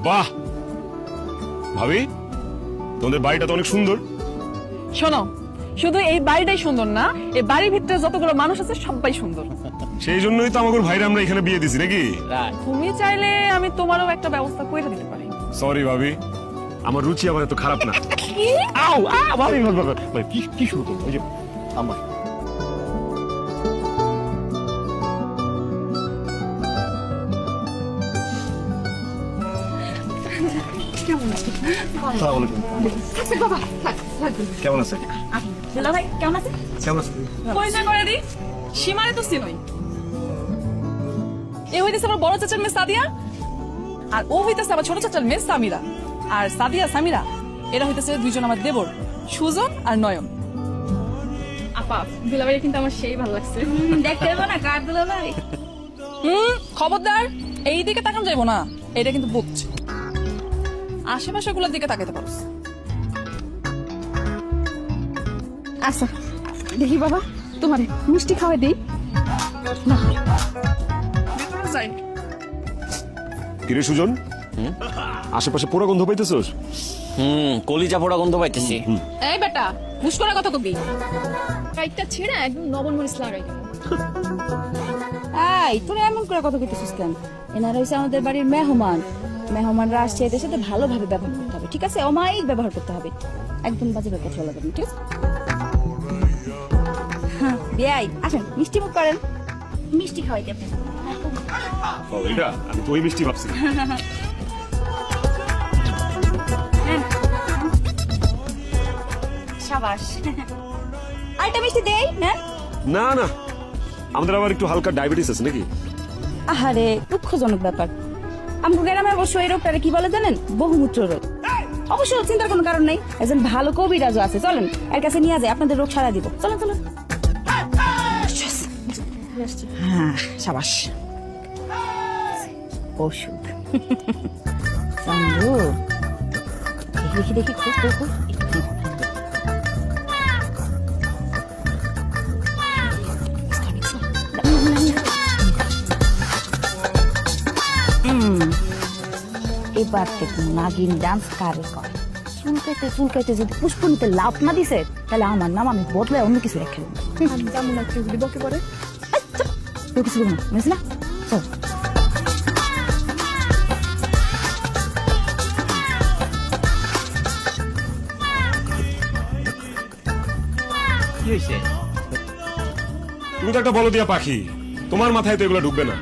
বাহ ভাবি, তোমাদের বাড়িটা তো অনেক সুন্দর। শোনো, শুধু এই বাড়িটাই সুন্দর না, এই বাড়ির ভিতরে যতগুলো মানুষ আছে সবাই সুন্দর। সেই জন্যই তো আমাদের ভাইরা আমরা এখানে বিয়ে দিছি নাকি? তুমি চাইলে আমি তোমারও একটা ব্যবস্থা করে দিতে পারি। সরি ভাবি, আমার রুচি আবার এত খারাপ না। কি? আও ভাবি ভাই কি শুরু করবো? ওই যে আমার কেমন আছে? দুলা ভাই কেমন আছে? কেমন আছে? পরিচয় করে দিই, সীমারে তো চিনই। এ হইতেছে আমার বড় চাচার মেয়ে সাদিয়া, আর ও হইতেছে আমার ছোট চাচার মেয়ে সামিরা। আর সাদিয়া সামিরা এরা হইতেছে দুইজন আমার দেবর, সুজন আর নয়ন। আপা, দুলাভাই কিন্তু আমার সেই ভালো লাগছে। দেখতে দেবো না কার দুলাভাই? খবরদার, এই দিকে তাকান যাইবো না, এটা কিন্তু বুঝছে। আশেপাশে গুলোর দিকে তাকাইতে পারো। আচ্ছা দেখি বাবা, তোমার মিষ্টি খাওয়াই দিই। কিরে সুজন, আশেপাশে পোড়া গন্ধ পাইতেছস? কলিজা পোড়া গন্ধ পাইতেছি। এই বেটা, মুশ করে কথা কবি। কাইটটা ছেড়ে একদম লবণ মরিচ লাগাই দেবো। এই তোরা এমন করে কথা কইতেছিস কেন? এনারা হইছে আমাদের বাড়ির মেহমান। মেহমানরা আসছে, এদের সাথে ভালোভাবে ব্যবহার করতে হবে, ঠিক আছে? অমায়িক ব্যবহার করতে হবে, একদম বাজে ব্যবহার চলা যাবে না, ঠিক আছে? হ্যাঁ বিয়াই, আসেন মিষ্টি মুখ করেন, মিষ্টি খাওয়াই দিই আপনাকে। এটা আমি তো ওই মিষ্টি ভাবছি। সাবাস। আরেকটা মিষ্টি দেই না? না না, আমাদের আবার একটু হালকা ডায়াবেটিস আছে নাকি? আহারে, দুঃখজনক ব্যাপার। আমগো গ্রামে অবশ্য এই রোগটারে কি বলে জানেন? বহুমূত্র রোগ। অবশ্য চিন্তার কোনো কারণ নেই, একজন ভালো কবিরাজও আছে, চলেন এর কাছে নিয়ে যায়, আপনাদের রোগ সারা দিব। চলেন চলেন। হ্যাঁ সাবাস, ওষুধ। চান্দু, দেখি দেখি খুব খুব খুব। এবার থেকে নাগিন ডান্স কারে করে। চুলকাইতে যদি পুষ্পনিতে লাভ না দিছে, তাহলে আমার নাম আমি বদলে অন্য কিছু রেখে দেবো। বকে পড়ে কিছু না, বুঝলি না? চল। কি হয়েছে? তুমি তো একটা বলদিয়া পাখি, তোমার মাথায় তো এগুলো ঢুকবে না।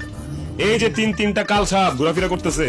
এই যে তিনটা কাল সাপ ঘোরাফেরা করতেছে,